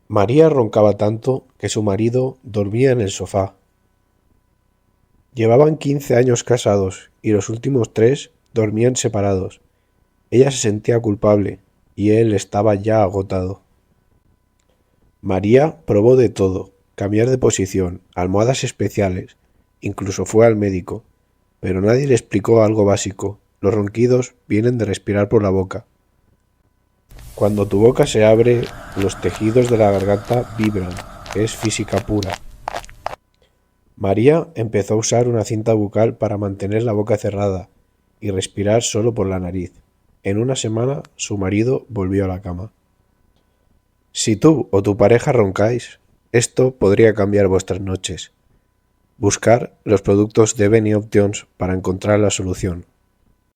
María roncaba tanto que su marido dormía en el sofá. Llevaban 15 años casados y los últimos 3 dormían separados. Ella se sentía culpable y él estaba ya agotado. María probó de todo, cambiar de posición, almohadas especiales, incluso fue al médico, pero nadie le explicó algo básico. Los ronquidos vienen de respirar por la boca. Cuando tu boca se abre, los tejidos de la garganta vibran. Es física pura. María empezó a usar una cinta bucal para mantener la boca cerrada y respirar solo por la nariz. En una semana, su marido volvió a la cama. Si tú o tu pareja roncáis, esto podría cambiar vuestras noches. Buscar los productos de Benny Options para encontrar la solución.